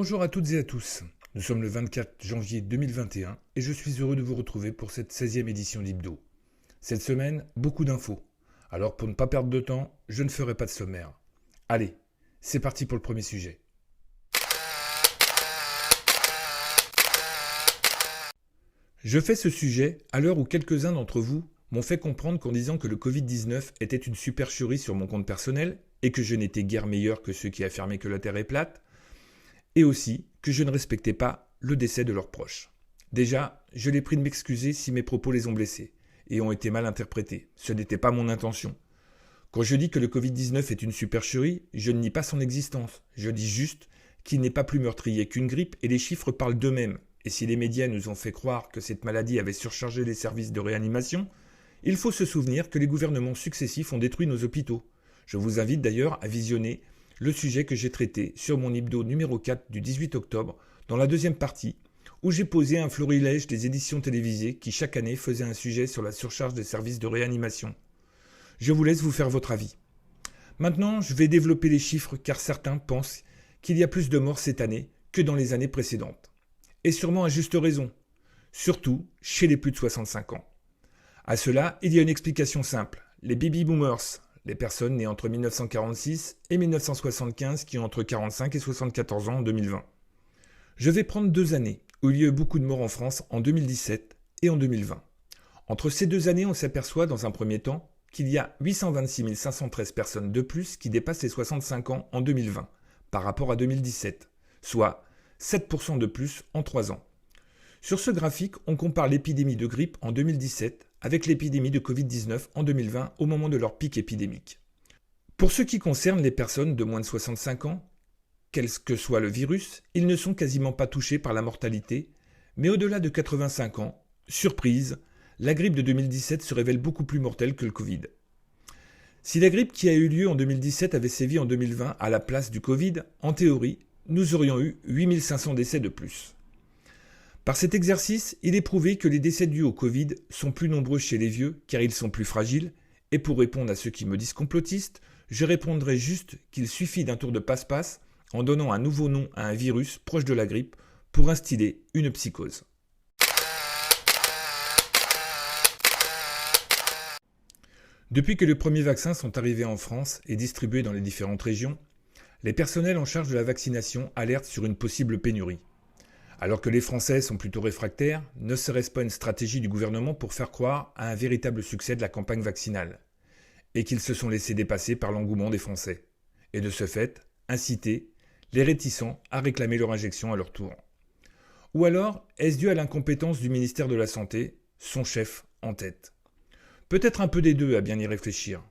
Bonjour à toutes et à tous. Nous sommes le 24 janvier 2021 et je suis heureux de vous retrouver pour cette 16e édition d'Hebdo. Cette semaine, beaucoup d'infos. Alors pour ne pas perdre de temps, je ne ferai pas de sommaire. Allez, c'est parti pour le premier sujet. Je fais ce sujet à l'heure où quelques-uns d'entre vous m'ont fait comprendre qu'en disant que le Covid-19 était une supercherie sur mon compte personnel et que je n'étais guère meilleur que ceux qui affirmaient que la Terre est plate, et aussi que je ne respectais pas le décès de leurs proches. Déjà, je les prie de m'excuser si mes propos les ont blessés et ont été mal interprétés. Ce n'était pas mon intention. Quand je dis que le Covid-19 est une supercherie, je ne nie pas son existence. Je dis juste qu'il n'est pas plus meurtrier qu'une grippe et les chiffres parlent d'eux-mêmes. Et si les médias nous ont fait croire que cette maladie avait surchargé les services de réanimation, il faut se souvenir que les gouvernements successifs ont détruit nos hôpitaux. Je vous invite d'ailleurs à visionner le sujet que j'ai traité sur mon hebdo numéro 4 du 18 octobre, dans la deuxième partie, où j'ai posé un florilège des éditions télévisées qui chaque année faisaient un sujet sur la surcharge des services de réanimation. Je vous laisse vous faire votre avis. Maintenant, je vais développer les chiffres car certains pensent qu'il y a plus de morts cette année que dans les années précédentes. Et sûrement à juste raison, surtout chez les plus de 65 ans. À cela, il y a une explication simple. Les baby boomers, les personnes nées entre 1946 et 1975 qui ont entre 45 et 74 ans en 2020. Je vais prendre 2 années où il y a eu beaucoup de morts en France en 2017 et en 2020. Entre ces 2 années, on s'aperçoit dans un premier temps qu'il y a 826 513 personnes de plus qui dépassent les 65 ans en 2020 par rapport à 2017, soit 7% de plus en 3 ans. Sur ce graphique, on compare l'épidémie de grippe en 2017 avec l'épidémie de Covid-19 en 2020 au moment de leur pic épidémique. Pour ce qui concerne les personnes de moins de 65 ans, quel que soit le virus, ils ne sont quasiment pas touchés par la mortalité, mais au-delà de 85 ans, surprise, la grippe de 2017 se révèle beaucoup plus mortelle que le Covid. Si la grippe qui a eu lieu en 2017 avait sévi en 2020 à la place du Covid, en théorie, nous aurions eu 8500 décès de plus. Par cet exercice, il est prouvé que les décès dus au Covid sont plus nombreux chez les vieux car ils sont plus fragiles, et pour répondre à ceux qui me disent complotistes, je répondrai juste qu'il suffit d'un tour de passe-passe en donnant un nouveau nom à un virus proche de la grippe pour instiller une psychose. Depuis que les premiers vaccins sont arrivés en France et distribués dans les différentes régions, les personnels en charge de la vaccination alertent sur une possible pénurie. Alors que les Français sont plutôt réfractaires, ne serait-ce pas une stratégie du gouvernement pour faire croire à un véritable succès de la campagne vaccinale, et qu'ils se sont laissés dépasser par l'engouement des Français, et de ce fait, inciter les réticents à réclamer leur injection à leur tour. Ou alors, est-ce dû à l'incompétence du ministère de la Santé, son chef en tête? Peut-être un peu des deux à bien y réfléchir.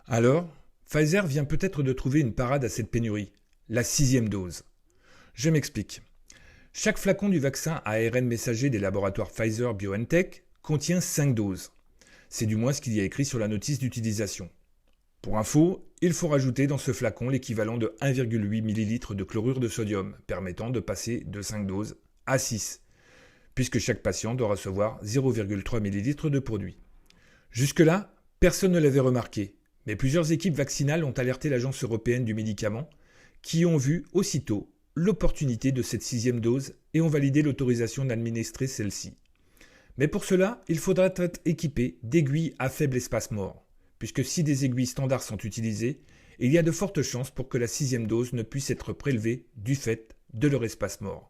Alors, Pfizer vient peut-être de trouver une parade à cette pénurie, la 6e dose. Je m'explique. Chaque flacon du vaccin à ARN messager des laboratoires Pfizer-BioNTech contient 5 doses. C'est du moins ce qu'il y a écrit sur la notice d'utilisation. Pour info, il faut rajouter dans ce flacon l'équivalent de 1,8 ml de chlorure de sodium, permettant de passer de 5 doses à 6, puisque chaque patient doit recevoir 0,3 ml de produit. Jusque-là, personne ne l'avait remarqué, mais plusieurs équipes vaccinales ont alerté l'Agence européenne du médicament, qui ont vu aussitôt l'opportunité de cette 6e dose et ont validé l'autorisation d'administrer celle-ci. Mais pour cela, il faudra être équipé d'aiguilles à faible espace mort, puisque si des aiguilles standards sont utilisées, il y a de fortes chances pour que la 6e dose ne puisse être prélevée du fait de leur espace mort.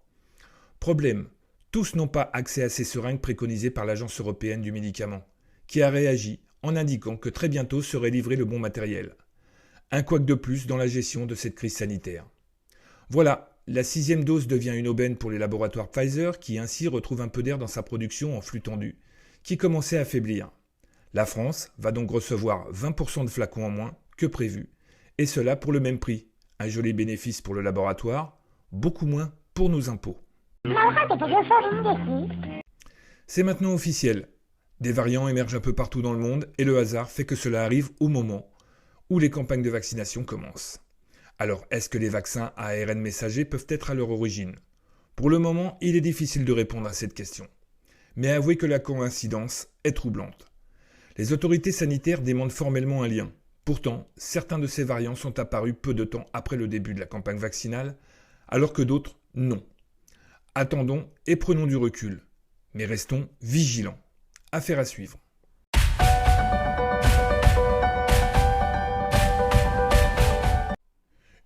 Problème, tous n'ont pas accès à ces seringues préconisées par l'Agence européenne du médicament, qui a réagi en indiquant que très bientôt serait livré le bon matériel. Un couac de plus dans la gestion de cette crise sanitaire. Voilà, la 6e dose devient une aubaine pour les laboratoires Pfizer qui ainsi retrouve un peu d'air dans sa production en flux tendu, qui commençait à faiblir. La France va donc recevoir 20% de flacons en moins que prévu, et cela pour le même prix. Un joli bénéfice pour le laboratoire, beaucoup moins pour nos impôts. C'est maintenant officiel. Des variants émergent un peu partout dans le monde et le hasard fait que cela arrive au moment où les campagnes de vaccination commencent. Alors, est-ce que les vaccins à ARN messager peuvent être à leur origine? Pour le moment, il est difficile de répondre à cette question. Mais avouez que la coïncidence est troublante. Les autorités sanitaires demandent formellement un lien. Pourtant, certains de ces variants sont apparus peu de temps après le début de la campagne vaccinale, alors que d'autres, non. Attendons et prenons du recul, mais restons vigilants. Affaire à suivre.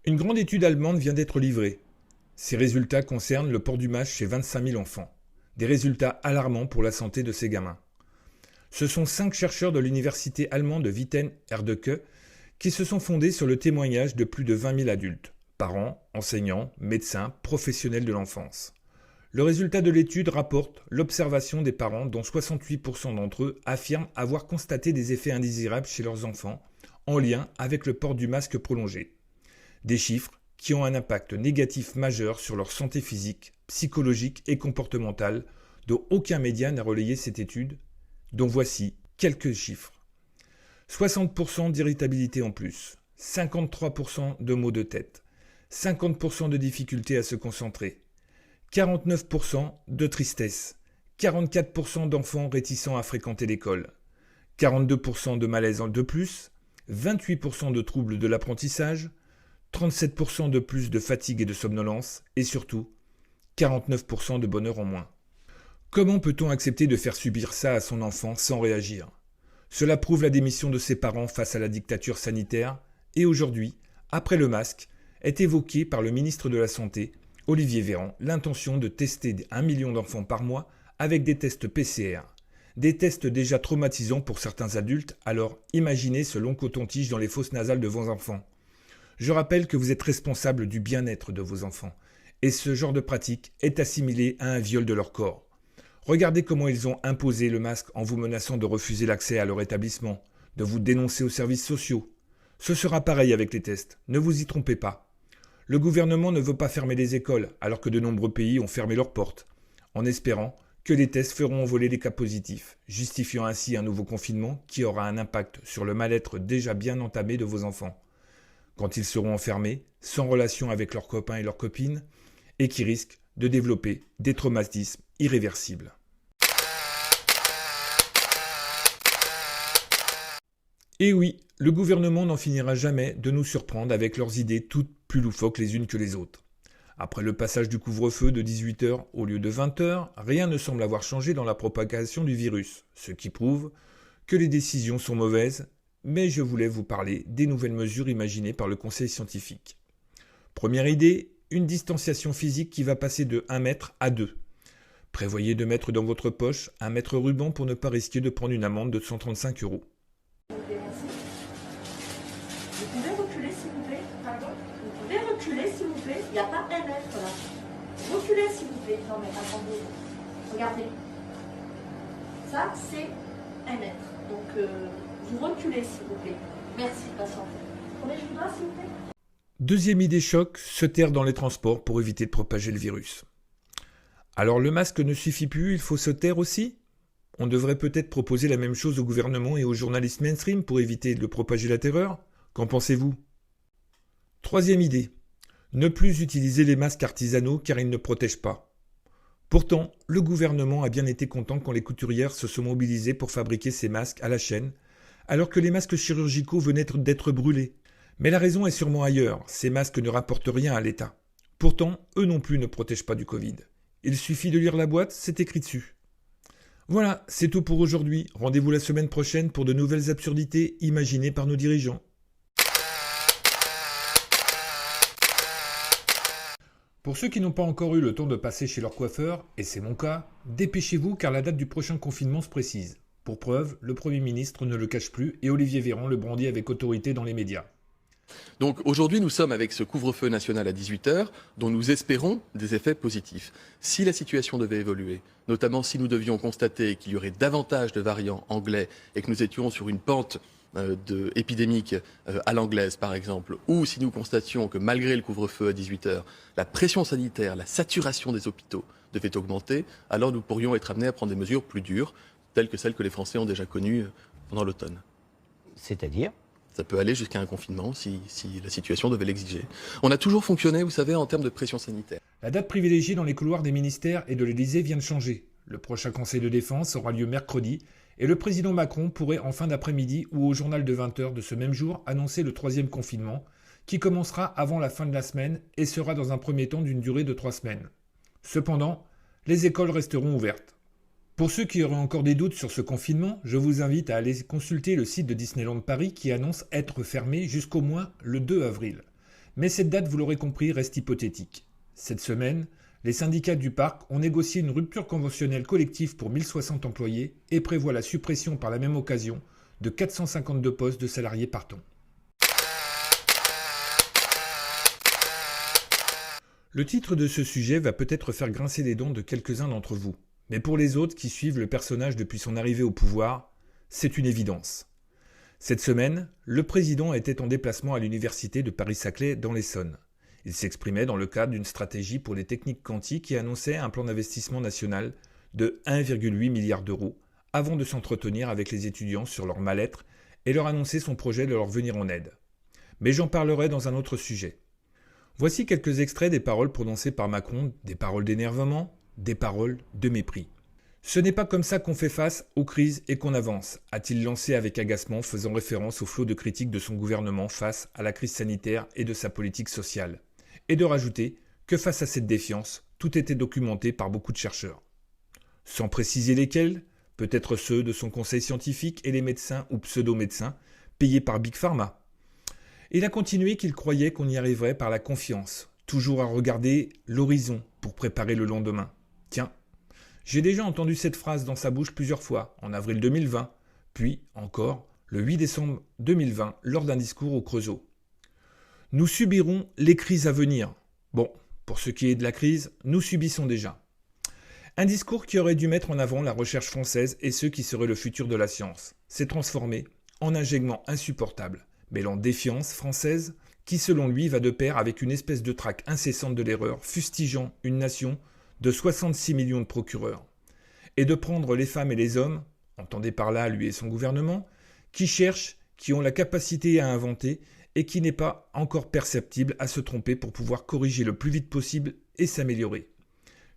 Une grande étude allemande vient d'être livrée. Ces résultats concernent le port du masque chez 25 000 enfants. Des résultats alarmants pour la santé de ces gamins. Ce sont 5 chercheurs de l'université allemande de Witten-Herdecke qui se sont fondés sur le témoignage de plus de 20 000 adultes, parents, enseignants, médecins, professionnels de l'enfance. Le résultat de l'étude rapporte l'observation des parents dont 68% d'entre eux affirment avoir constaté des effets indésirables chez leurs enfants en lien avec le port du masque prolongé. Des chiffres qui ont un impact négatif majeur sur leur santé physique, psychologique et comportementale, dont aucun média n'a relayé cette étude, dont voici quelques chiffres. 60% d'irritabilité en plus, 53% de maux de tête, 50% de difficulté à se concentrer, 49% de tristesse, 44% d'enfants réticents à fréquenter l'école, 42% de malaise de plus, 28% de troubles de l'apprentissage, 37% de plus de fatigue et de somnolence, et surtout, 49% de bonheur en moins. Comment peut-on accepter de faire subir ça à son enfant sans réagir ? Cela prouve la démission de ses parents face à la dictature sanitaire, et aujourd'hui, après le masque, est évoquée par le ministre de la Santé, Olivier Véran, l'intention de tester 1 million d'enfants par mois avec des tests PCR. Des tests déjà traumatisants pour certains adultes, alors imaginez ce long coton-tige dans les fosses nasales de vos enfants. Je rappelle que vous êtes responsable du bien-être de vos enfants, et ce genre de pratique est assimilé à un viol de leur corps. Regardez comment ils ont imposé le masque en vous menaçant de refuser l'accès à leur établissement, de vous dénoncer aux services sociaux. Ce sera pareil avec les tests, ne vous y trompez pas. Le gouvernement ne veut pas fermer les écoles, alors que de nombreux pays ont fermé leurs portes, en espérant que les tests feront envoler les cas positifs, justifiant ainsi un nouveau confinement qui aura un impact sur le mal-être déjà bien entamé de vos enfants. Quand ils seront enfermés, sans relation avec leurs copains et leurs copines, et qui risquent de développer des traumatismes irréversibles. Et oui, le gouvernement n'en finira jamais de nous surprendre avec leurs idées toutes plus loufoques les unes que les autres. Après le passage du couvre-feu de 18h au lieu de 20h, rien ne semble avoir changé dans la propagation du virus, ce qui prouve que les décisions sont mauvaises, mais je voulais vous parler des nouvelles mesures imaginées par le Conseil scientifique. Première idée, une distanciation physique qui va passer de 1 mètre à 2. Prévoyez de mettre dans votre poche un mètre ruban pour ne pas risquer de prendre une amende de 135 €. Vous pouvez reculer s'il vous plaît? Pardon? Vous pouvez reculer s'il vous plaît? Il n'y a pas 1 mètre là. Reculez s'il vous plaît. Non mais attendez. Regardez. Ça c'est 1 mètre. Donc vous reculez s'il vous plaît. Merci, patiente. Prenez le doigt s'il vous plaît. Deuxième idée choc, se taire dans les transports pour éviter de propager le virus. Alors le masque ne suffit plus, il faut se taire aussi ? On devrait peut-être proposer la même chose au gouvernement et aux journalistes mainstream pour éviter de propager la terreur ? Qu'en pensez-vous ? Troisième idée, ne plus utiliser les masques artisanaux car ils ne protègent pas. Pourtant, le gouvernement a bien été content quand les couturières se sont mobilisées pour fabriquer ces masques à la chaîne, alors que les masques chirurgicaux venaient d'être brûlés. Mais la raison est sûrement ailleurs, ces masques ne rapportent rien à l'État. Pourtant, eux non plus ne protègent pas du Covid. Il suffit de lire la boîte, c'est écrit dessus. Voilà, c'est tout pour aujourd'hui. Rendez-vous la semaine prochaine pour de nouvelles absurdités imaginées par nos dirigeants. Pour ceux qui n'ont pas encore eu le temps de passer chez leur coiffeur, et c'est mon cas, dépêchez-vous car la date du prochain confinement se précise. Pour preuve, le Premier ministre ne le cache plus et Olivier Véran le brandit avec autorité dans les médias. Donc aujourd'hui, nous sommes avec ce couvre-feu national à 18h, dont nous espérons des effets positifs. Si la situation devait évoluer, notamment si nous devions constater qu'il y aurait davantage de variants anglais et que nous étions sur une pente épidémique à l'anglaise par exemple, ou si nous constations que malgré le couvre-feu à 18h, la pression sanitaire, la saturation des hôpitaux devait augmenter, alors nous pourrions être amenés à prendre des mesures plus dures, telles que celles que les Français ont déjà connues pendant l'automne. C'est-à-dire ? Ça peut aller jusqu'à un confinement si la situation devait l'exiger. On a toujours fonctionné, vous savez, en termes de pression sanitaire. La date privilégiée dans les couloirs des ministères et de l'Élysée vient de changer. Le prochain Conseil de défense aura lieu mercredi et le président Macron pourrait en fin d'après-midi ou au journal de 20h de ce même jour annoncer le 3e confinement qui commencera avant la fin de la semaine et sera dans un premier temps d'une durée de 3 semaines. Cependant, les écoles resteront ouvertes. Pour ceux qui auraient encore des doutes sur ce confinement, je vous invite à aller consulter le site de Disneyland Paris qui annonce être fermé jusqu'au moins le 2 avril. Mais cette date, vous l'aurez compris, reste hypothétique. Cette semaine, les syndicats du parc ont négocié une rupture conventionnelle collective pour 1060 employés et prévoient la suppression par la même occasion de 452 postes de salariés partants. Le titre de ce sujet va peut-être faire grincer les dents de quelques-uns d'entre vous. Mais pour les autres qui suivent le personnage depuis son arrivée au pouvoir, c'est une évidence. Cette semaine, le président était en déplacement à l'université de Paris-Saclay dans l'Essonne. Il s'exprimait dans le cadre d'une stratégie pour les techniques quantiques et annonçait un plan d'investissement national de 1,8 milliard d'euros avant de s'entretenir avec les étudiants sur leur mal-être et leur annoncer son projet de leur venir en aide. Mais j'en parlerai dans un autre sujet. Voici quelques extraits des paroles prononcées par Macron, des paroles d'énervement, des paroles de mépris. « Ce n'est pas comme ça qu'on fait face aux crises et qu'on avance », a-t-il lancé avec agacement, faisant référence au flot de critiques de son gouvernement face à la crise sanitaire et de sa politique sociale. Et de rajouter que face à cette défiance, tout était documenté par beaucoup de chercheurs. Sans préciser lesquels, peut-être ceux de son conseil scientifique et les médecins ou pseudo-médecins payés par Big Pharma. Il a continué qu'il croyait qu'on y arriverait par la confiance, toujours à regarder l'horizon pour préparer le lendemain. Tiens, j'ai déjà entendu cette phrase dans sa bouche plusieurs fois, en avril 2020, puis encore le 8 décembre 2020 lors d'un discours au Creusot. Nous subirons les crises à venir. Bon, pour ce qui est de la crise, nous subissons déjà. Un discours qui aurait dû mettre en avant la recherche française et ce qui serait le futur de la science s'est transformé en un gègement insupportable, mêlant défiance française qui selon lui va de pair avec une espèce de traque incessante de l'erreur, fustigeant une nation de 66 millions de procureurs, et de prendre les femmes et les hommes, entendez par là lui et son gouvernement, qui cherchent, qui ont la capacité à inventer et qui n'est pas encore perceptible à se tromper pour pouvoir corriger le plus vite possible et s'améliorer.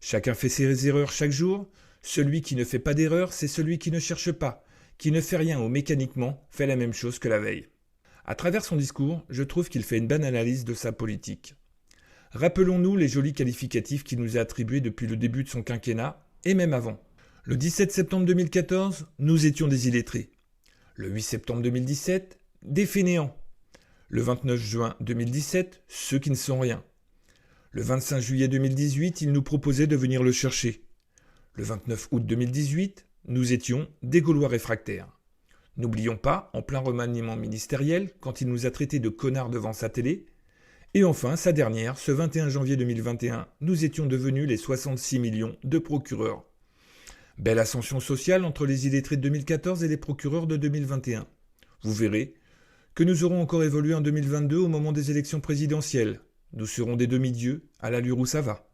Chacun fait ses erreurs chaque jour, celui qui ne fait pas d'erreur, c'est celui qui ne cherche pas, qui ne fait rien ou mécaniquement fait la même chose que la veille. À travers son discours, je trouve qu'il fait une bonne analyse de sa politique. Rappelons-nous les jolis qualificatifs qu'il nous a attribués depuis le début de son quinquennat, et même avant. Le 17 septembre 2014, nous étions des illettrés. Le 8 septembre 2017, des fainéants. Le 29 juin 2017, ceux qui ne sont rien. Le 25 juillet 2018, il nous proposait de venir le chercher. Le 29 août 2018, nous étions des Gaulois réfractaires. N'oublions pas, en plein remaniement ministériel, quand il nous a traités de connards devant sa télé. Et enfin, sa dernière, ce 21 janvier 2021, nous étions devenus les 66 millions de procureurs. Belle ascension sociale entre les illettrés de 2014 et les procureurs de 2021. Vous verrez que nous aurons encore évolué en 2022 au moment des élections présidentielles. Nous serons des demi-dieux à l'allure où ça va.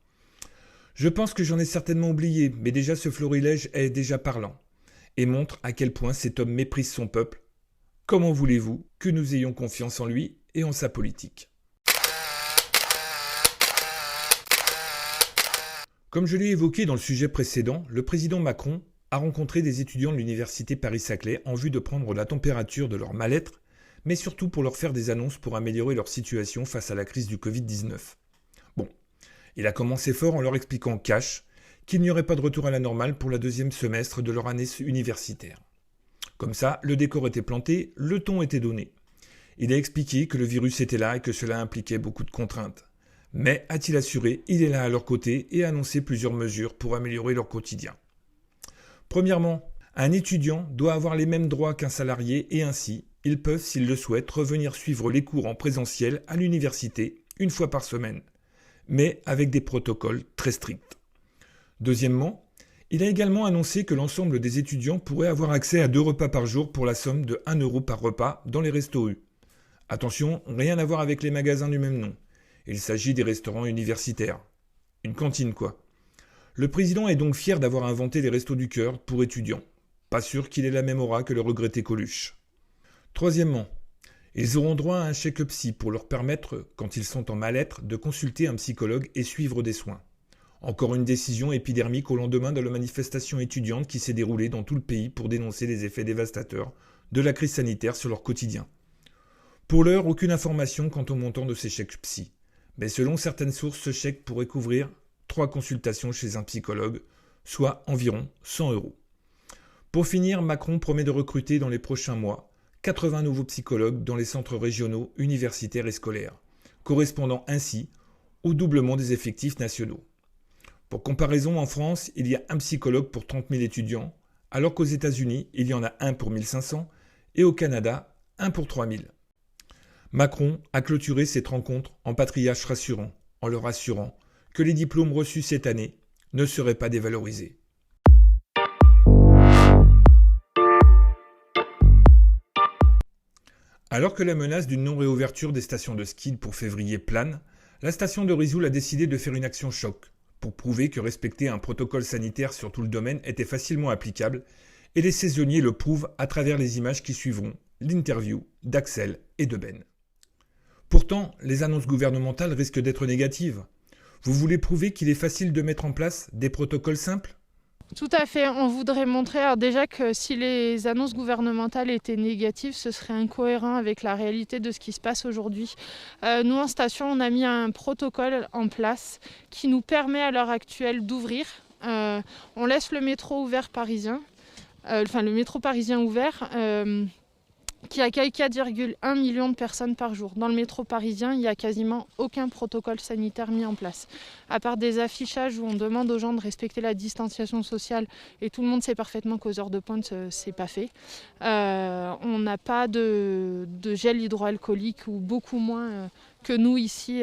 Je pense que j'en ai certainement oublié, mais déjà ce florilège est déjà parlant et montre à quel point cet homme méprise son peuple. Comment voulez-vous que nous ayons confiance en lui et en sa politique ? Comme je l'ai évoqué dans le sujet précédent, le président Macron a rencontré des étudiants de l'université Paris-Saclay en vue de prendre la température de leur mal-être, mais surtout pour leur faire des annonces pour améliorer leur situation face à la crise du Covid-19. Bon, il a commencé fort en leur expliquant cash qu'il n'y aurait pas de retour à la normale pour la deuxième semestre de leur année universitaire. Comme ça, le décor était planté, le ton était donné. Il a expliqué que le virus était là et que cela impliquait beaucoup de contraintes. Mais, a-t-il assuré, il est là à leur côté et a annoncé plusieurs mesures pour améliorer leur quotidien. Premièrement, un étudiant doit avoir les mêmes droits qu'un salarié et ainsi, ils peuvent, s'ils le souhaitent, revenir suivre les cours en présentiel à l'université une fois par semaine, mais avec des protocoles très stricts. Deuxièmement, il a également annoncé que l'ensemble des étudiants pourraient avoir accès à 2 repas par jour pour la somme de 1 € par repas dans les restos U. Attention, rien à voir avec les magasins du même nom. Il s'agit des restaurants universitaires. Une cantine, quoi. Le président est donc fier d'avoir inventé les restos du cœur pour étudiants. Pas sûr qu'il ait la même aura que le regretté Coluche. Troisièmement, ils auront droit à un chèque psy pour leur permettre, quand ils sont en mal-être, de consulter un psychologue et suivre des soins. Encore une décision épidermique au lendemain de la manifestation étudiante qui s'est déroulée dans tout le pays pour dénoncer les effets dévastateurs de la crise sanitaire sur leur quotidien. Pour l'heure, aucune information quant au montant de ces chèques psy. Mais selon certaines sources, ce chèque pourrait couvrir 3 consultations chez un psychologue, soit environ 100 €. Pour finir, Macron promet de recruter dans les prochains mois 80 nouveaux psychologues dans les centres régionaux, universitaires et scolaires, correspondant ainsi au doublement des effectifs nationaux. Pour comparaison, en France, il y a un psychologue pour 30 000 étudiants, alors qu'aux États-Unis, il y en a un pour 1500 et au Canada, un pour 3000. Macron a clôturé cette rencontre en patriarche rassurant, en leur assurant que les diplômes reçus cette année ne seraient pas dévalorisés. Alors que la menace d'une non-réouverture des stations de ski pour février plane, la station de Risoul a décidé de faire une action choc pour prouver que respecter un protocole sanitaire sur tout le domaine était facilement applicable, et les saisonniers le prouvent à travers les images qui suivront l'interview d'Axel et de Ben. Pourtant, les annonces gouvernementales risquent d'être négatives. Vous voulez prouver qu'il est facile de mettre en place des protocoles simples ? Tout à fait, on voudrait montrer déjà que si les annonces gouvernementales étaient négatives, ce serait incohérent avec la réalité de ce qui se passe aujourd'hui. Nous, en station, on a mis un protocole en place qui nous permet à l'heure actuelle d'ouvrir. On laisse le métro ouvert parisien, le métro parisien ouvert, qui accueille 4,1 millions de personnes par jour. Dans le métro parisien, il n'y a quasiment aucun protocole sanitaire mis en place. À part des affichages où on demande aux gens de respecter la distanciation sociale, et tout le monde sait parfaitement qu'aux heures de pointe, c'est pas fait. On n'a pas de gel hydroalcoolique, ou beaucoup moins que nous ici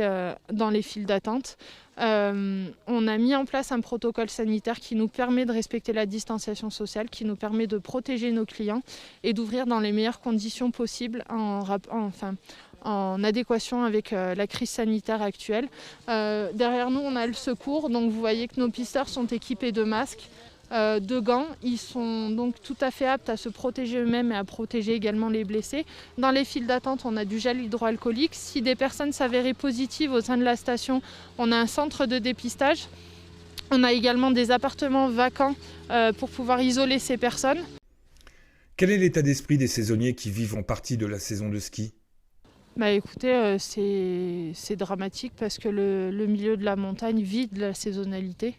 dans les files d'attente. On a mis en place un protocole sanitaire qui nous permet de respecter la distanciation sociale, qui nous permet de protéger nos clients et d'ouvrir dans les meilleures conditions possibles en adéquation avec la crise sanitaire actuelle. Derrière nous, on a le secours, donc vous voyez que nos pisteurs sont équipés de masques, de gants. Ils sont donc tout à fait aptes à se protéger eux-mêmes et à protéger également les blessés. Dans les files d'attente, on a du gel hydroalcoolique. Si des personnes s'avéraient positives au sein de la station, on a un centre de dépistage. On a également des appartements vacants pour pouvoir isoler ces personnes. Quel est l'état d'esprit des saisonniers qui vivent en partie de la saison de ski ? Écoutez, c'est dramatique parce que le milieu de la montagne vit de la saisonnalité.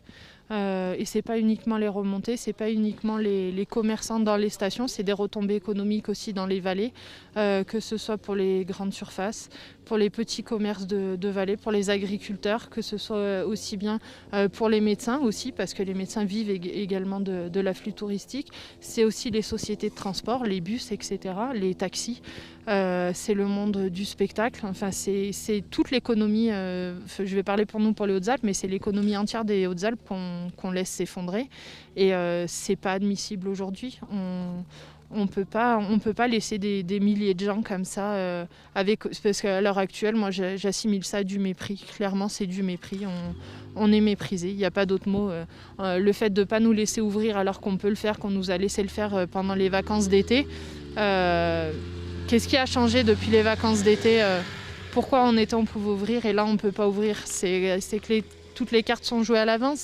Et c'est pas uniquement les remontées, c'est pas uniquement les commerçants dans les stations, c'est des retombées économiques aussi dans les vallées, que ce soit pour les grandes surfaces, pour les petits commerces de vallées, pour les agriculteurs, que ce soit aussi bien pour les médecins aussi, parce que les médecins vivent également de l'afflux touristique. C'est aussi les sociétés de transport, les bus, etc., les taxis. C'est le monde du spectacle, enfin c'est toute l'économie, je vais parler pour nous pour les Hautes-Alpes, mais c'est l'économie entière des Hautes-Alpes qu'on laisse s'effondrer, et c'est pas admissible aujourd'hui. On peut pas laisser des milliers de gens comme ça, parce qu'à l'heure actuelle, moi j'assimile ça à du mépris. Clairement, c'est du mépris. On est méprisé, il n'y a pas d'autre mot. Le fait de ne pas nous laisser ouvrir alors qu'on peut le faire, qu'on nous a laissé le faire pendant les vacances d'été. Qu'est-ce qui a changé depuis les vacances d'été ? Pourquoi en été on pouvait ouvrir et là on ne peut pas ouvrir ? C'est que toutes les cartes sont jouées à l'avance,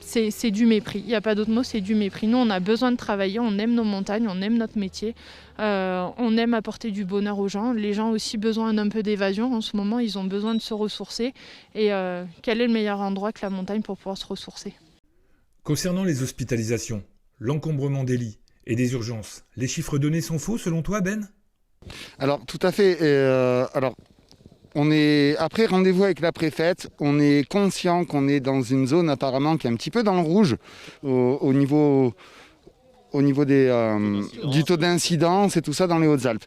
c'est du mépris. Il n'y a pas d'autre mot, c'est du mépris. Nous on a besoin de travailler, on aime nos montagnes, on aime notre métier, on aime apporter du bonheur aux gens. Les gens ont aussi besoin d'un peu d'évasion en ce moment, ils ont besoin de se ressourcer. Et quel est le meilleur endroit que la montagne pour pouvoir se ressourcer ? Concernant les hospitalisations, l'encombrement des lits et des urgences, les chiffres donnés sont faux selon toi, Ben ? Alors tout à fait. On est après rendez-vous avec la préfète. On est conscient qu'on est dans une zone apparemment qui est un petit peu dans le rouge au niveau du taux d'incidence et tout ça dans les Hautes-Alpes.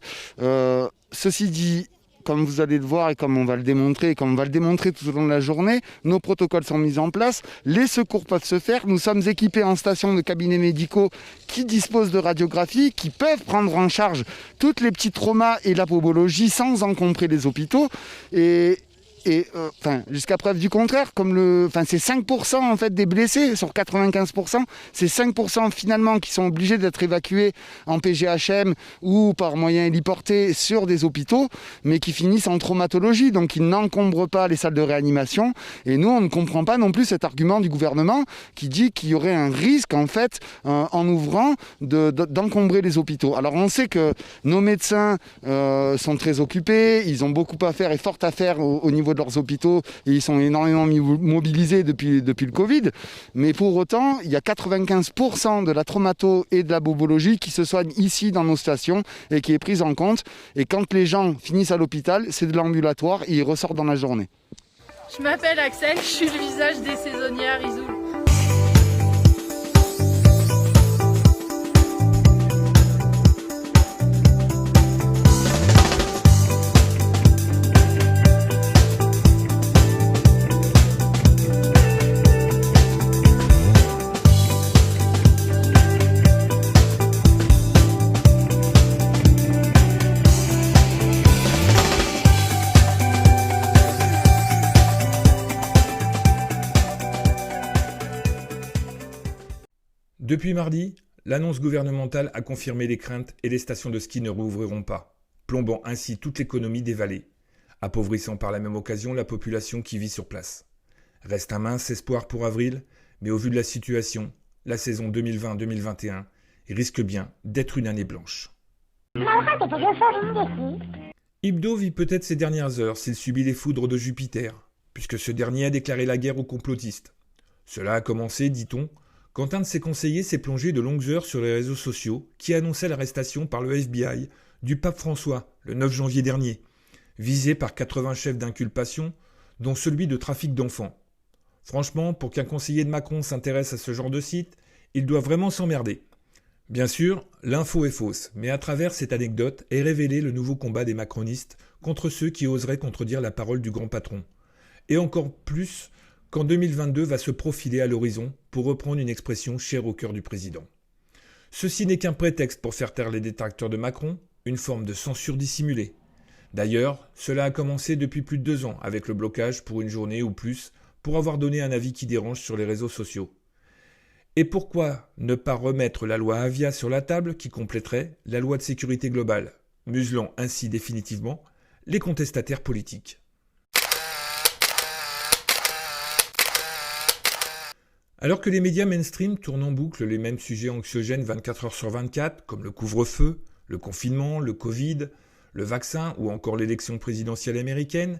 Ceci dit, comme vous allez le voir et comme on va le démontrer, tout au long de la journée, nos protocoles sont mis en place, les secours peuvent se faire, nous sommes équipés en station de cabinets médicaux qui disposent de radiographie, qui peuvent prendre en charge toutes les petits traumas et la pobologie sans encombrer les hôpitaux. Et Et jusqu'à preuve du contraire, c'est 5% en fait des blessés sur 95%, c'est 5% finalement qui sont obligés d'être évacués en PGHM ou par moyen héliporté sur des hôpitaux, mais qui finissent en traumatologie, donc ils n'encombrent pas les salles de réanimation. Et nous, on ne comprend pas non plus cet argument du gouvernement qui dit qu'il y aurait un risque en fait en ouvrant d'encombrer les hôpitaux. Alors on sait que nos médecins sont très occupés, ils ont beaucoup à faire et fort à faire au niveau de leurs hôpitaux et ils sont énormément mobilisés depuis le Covid. Mais pour autant, il y a 95% de la traumato et de la bobologie qui se soignent ici dans nos stations et qui est prise en compte. Et quand les gens finissent à l'hôpital, c'est de l'ambulatoire et ils ressortent dans la journée. Je m'appelle Axel, je suis le visage des saisonniers à Risoul. Depuis mardi, l'annonce gouvernementale a confirmé les craintes et les stations de ski ne rouvriront pas, plombant ainsi toute l'économie des vallées, appauvrissant par la même occasion la population qui vit sur place. Reste un mince espoir pour avril, mais au vu de la situation, la saison 2020-2021 risque bien d'être une année blanche. Ibdo vit peut-être ses dernières heures s'il subit les foudres de Jupiter, puisque ce dernier a déclaré la guerre aux complotistes. Cela a commencé, dit-on, quand un de ses conseillers s'est plongé de longues heures sur les réseaux sociaux qui annonçait l'arrestation par le FBI du pape François le 9 janvier dernier, visé par 80 chefs d'inculpation, dont celui de trafic d'enfants. Franchement, pour qu'un conseiller de Macron s'intéresse à ce genre de site, il doit vraiment s'emmerder. Bien sûr, l'info est fausse, mais à travers cette anecdote est révélé le nouveau combat des macronistes contre ceux qui oseraient contredire la parole du grand patron. Et encore plus qu'en 2022 va se profiler à l'horizon, pour reprendre une expression chère au cœur du président. Ceci n'est qu'un prétexte pour faire taire les détracteurs de Macron, une forme de censure dissimulée. D'ailleurs, cela a commencé depuis plus de 2 ans, avec le blocage pour une journée ou plus, pour avoir donné un avis qui dérange sur les réseaux sociaux. Et pourquoi ne pas remettre la loi Avia sur la table qui compléterait la loi de sécurité globale, muselant ainsi définitivement les contestataires politiques. Alors que les médias mainstream tournent en boucle les mêmes sujets anxiogènes 24 heures sur 24, comme le couvre-feu, le confinement, le Covid, le vaccin ou encore l'élection présidentielle américaine,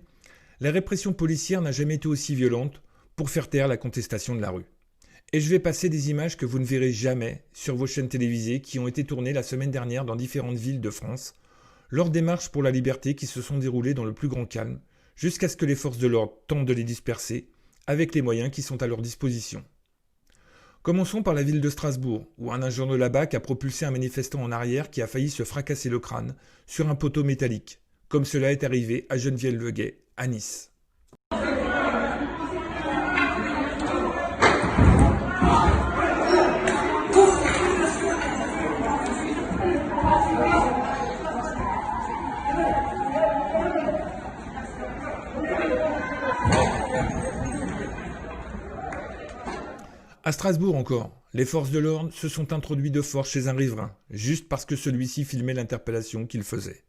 la répression policière n'a jamais été aussi violente pour faire taire la contestation de la rue. Et je vais passer des images que vous ne verrez jamais sur vos chaînes télévisées qui ont été tournées la semaine dernière dans différentes villes de France, lors des marches pour la liberté qui se sont déroulées dans le plus grand calme, jusqu'à ce que les forces de l'ordre tentent de les disperser avec les moyens qui sont à leur disposition. Commençons par la ville de Strasbourg, où un agent de la BAC a propulsé un manifestant en arrière qui a failli se fracasser le crâne sur un poteau métallique, comme cela est arrivé à Geneviève-le-Guet, à Nice. À Strasbourg encore, les forces de l'ordre se sont introduits de force chez un riverain, juste parce que celui-ci filmait l'interpellation qu'il faisait.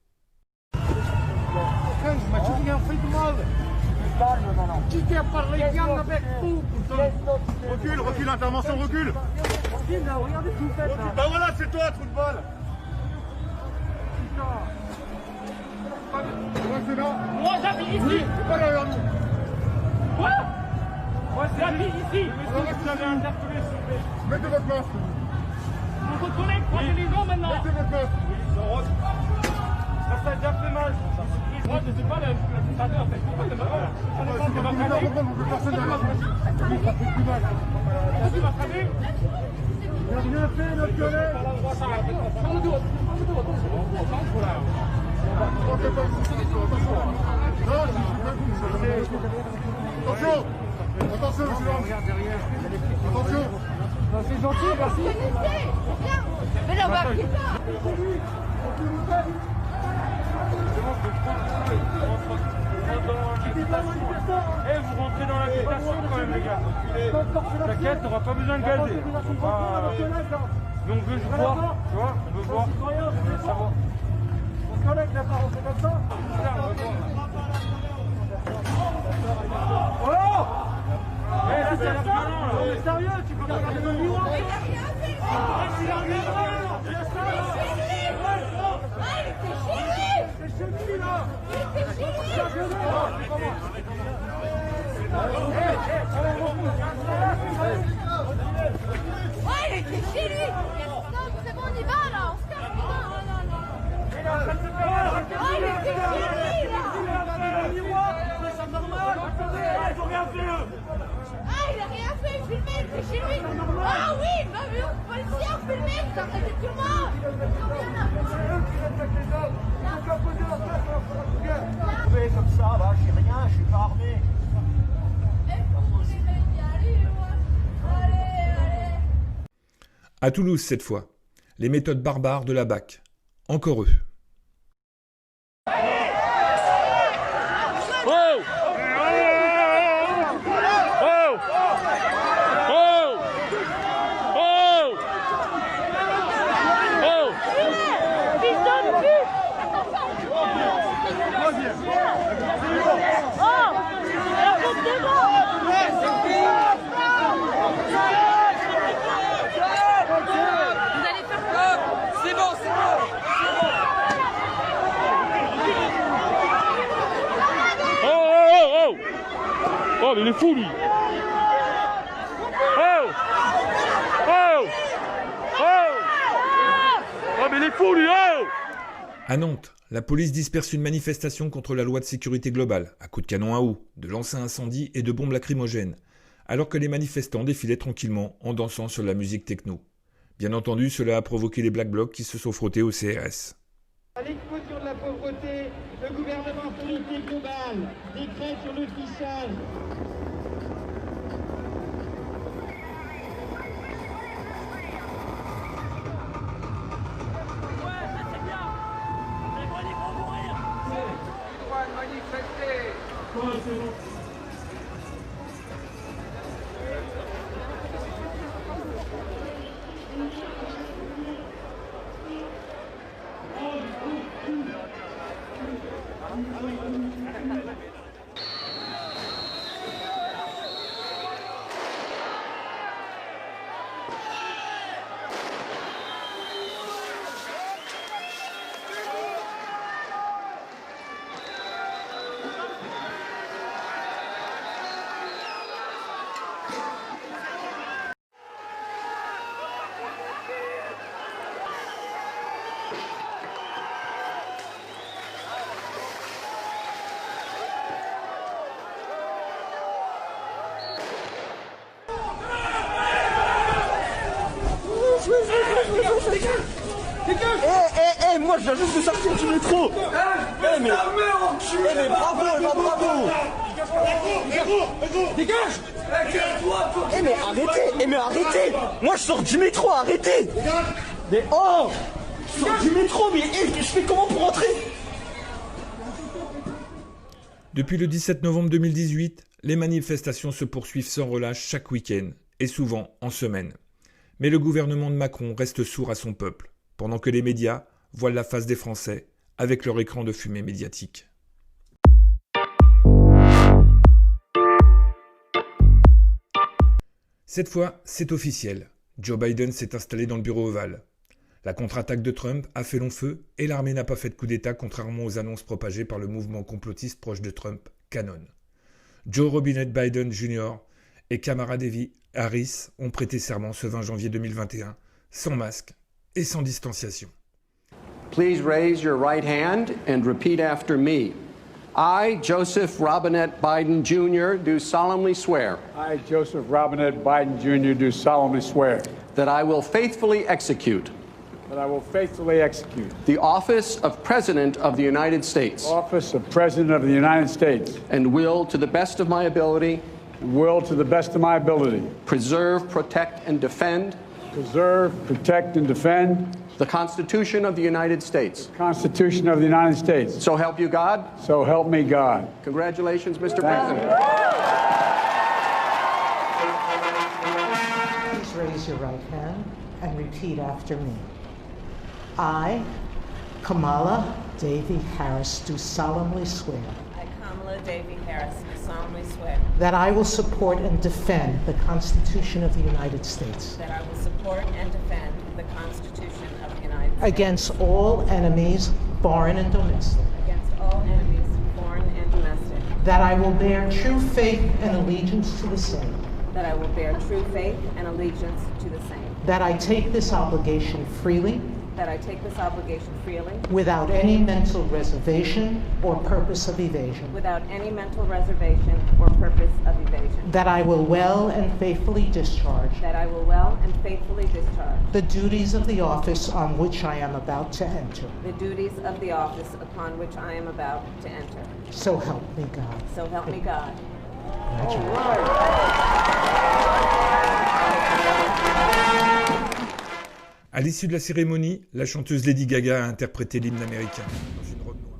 Recule, intervention, recule. Regardez ce que vous faites là. Bah voilà, c'est toi, trou de balle. Moi j'habite ici. Pas derrière nous. Quoi? Moi j'habite ici. Vous avez interpellé, s'il vous plaît. Mettez votre masque. Votre collègue, prenez les gens maintenant. Mettez votre masque. Oui, ça a déjà fait mal. Moi je sais pas la en fait. Pourquoi ça va? Personne n'a plus mal. Vas-y, va frapper. Il n'a rien fait, notre collègue. Attention. Attention, attention. C'est gentil, merci. Mais là, on va quitter. Eh, vous rentrez dans l'habitation quand même, les gars. T'inquiète, t'auras pas besoin de gazer. Mais on veut voir, tu vois, on veut voir, on veut savoir. Mon collègue n'a pas rentré comme ça. Oh! Eh, là, c'est la violence, là. On est sérieux, tu peux pas regarder le miroir. Il a rien fait. Ah, il a rien fait. C'est chez lui, là. Ouais, il était chez lui. Non, c'est bon, on y va là. On se calme, putain. Oh, il était chez lui là. C'est normal. Ils ont rien fait, eux. Ah, il a rien fait, il filmait, il était chez lui. Ah oui, bah oui, policier, on filmait, vous arrêtez tout le monde. Comme ça, là, j'ai rien, je suis pas armé. À Toulouse cette fois, les méthodes barbares de la BAC. Encore eux. Oh, mais il est fou, lui. Oh! Oh! Oh! Oh, mais il est fou, lui. Oh! À Nantes, la police disperse une manifestation contre la loi de sécurité globale, à coups de canon à eau, de lances à incendie et de bombes lacrymogènes, alors que les manifestants défilaient tranquillement en dansant sur la musique techno. Bien entendu, cela a provoqué les Black Blocs qui se sont frottés au CRS. À l'explosion de la pauvreté, le gouvernement politique global décrète sur le fichage. Moi je viens juste de sortir du métro. Mais bravo. Dégage. Mais arrêtez. Moi je sors du métro, arrêtez. Mais oh, je sors du métro, mais je fais comment pour rentrer? Depuis le 17 novembre 2018, les manifestations se poursuivent sans relâche chaque week-end, et souvent en semaine. Mais le gouvernement de Macron reste sourd à son peuple, pendant que les médias voilent la face des Français avec leur écran de fumée médiatique. Cette fois, c'est officiel. Joe Biden s'est installé dans le bureau ovale. La contre-attaque de Trump a fait long feu et l'armée n'a pas fait de coup d'État contrairement aux annonces propagées par le mouvement complotiste proche de Trump, Qanon. Joe Robinette Biden Jr. et Kamala Harris ont prêté serment ce 20 janvier 2021, sans masque et sans distanciation. Please raise your right hand and repeat after me. I, Joseph Robinette Biden Jr., do solemnly swear. I, Joseph Robinette Biden Jr., do solemnly swear. That I will faithfully execute. That I will faithfully execute. The office of President of the United States. Office of President of the United States. And will, to the best of my ability. Will, to the best of my ability. Preserve, protect, and defend. preserve, protect, and defend the Constitution of the United States. the Constitution of the United States. So help you God. So help me God. Congratulations, Mr. Thank you. President. Please raise your right hand and repeat after me. I, Kamala Davy Harris, do solemnly swear I, Kamala Davy Harris, do solemnly swear that I will support and defend the Constitution of the United States that I will support and defend the Constitution of the United States against all enemies, foreign and domestic, against all enemies, foreign and domestic, that I will bear true faith and allegiance to the same, that I will bear true faith and allegiance to the same, that I take this obligation freely, that I take this obligation freely, without any mental reservation or purpose of evasion, without any mental reservation or purpose of evasion, that I will well and faithfully discharge that I will well and faithfully discharge the duties of the office on which I am about to enter. the duties of the office upon which I am about to enter. So help me God. So help me God. À l'issue de la cérémonie, la chanteuse Lady Gaga a interprété l'hymne américain dans une robe noire.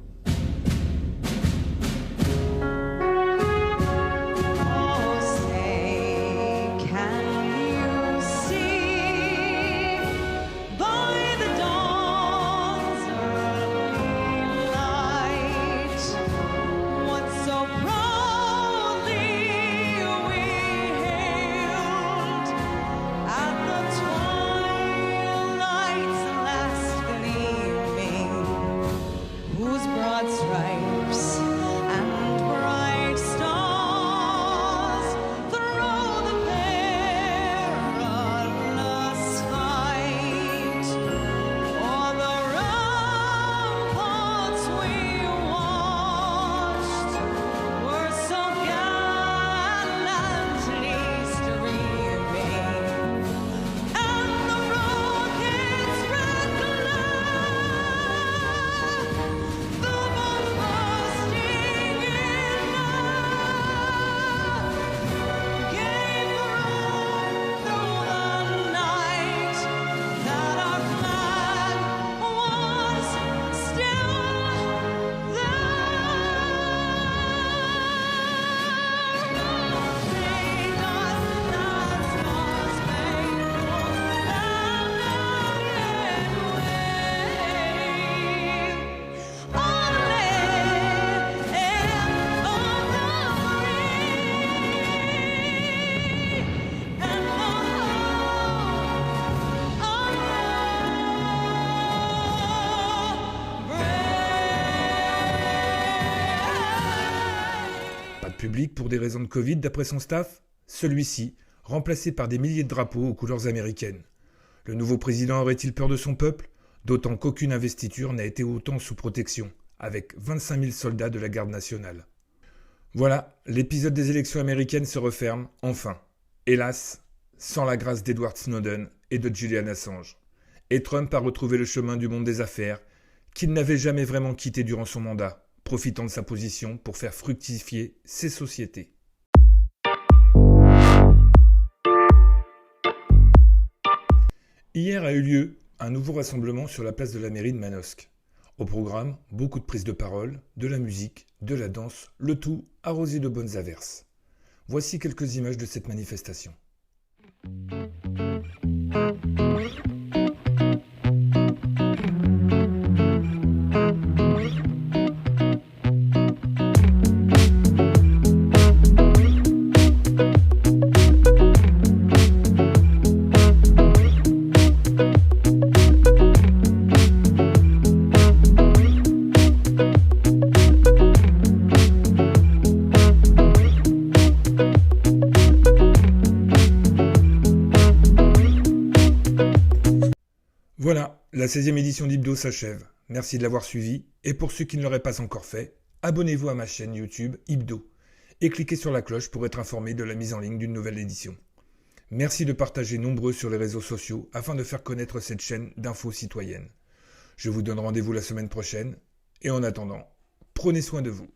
Public pour des raisons de Covid d'après son staff, celui-ci, remplacé par des milliers de drapeaux aux couleurs américaines. Le nouveau président aurait-il peur de son peuple? D'autant qu'aucune investiture n'a été autant sous protection, avec 25 000 soldats de la garde nationale. Voilà, l'épisode des élections américaines se referme, enfin. Hélas, sans la grâce d'Edward Snowden et de Julian Assange. Et Trump a retrouvé le chemin du monde des affaires, qu'il n'avait jamais vraiment quitté durant son mandat, profitant de sa position pour faire fructifier ses sociétés. Hier a eu lieu un nouveau rassemblement sur la place de la mairie de Manosque. Au programme, beaucoup de prises de parole, de la musique, de la danse, le tout arrosé de bonnes averses. Voici quelques images de cette manifestation. Voilà, la 16e édition d'Hibdo s'achève. Merci de l'avoir suivi, et pour ceux qui ne l'auraient pas encore fait, abonnez-vous à ma chaîne YouTube Hibdo, et cliquez sur la cloche pour être informé de la mise en ligne d'une nouvelle édition. Merci de partager nombreux sur les réseaux sociaux afin de faire connaître cette chaîne d'infos citoyennes. Je vous donne rendez-vous la semaine prochaine, et en attendant, prenez soin de vous.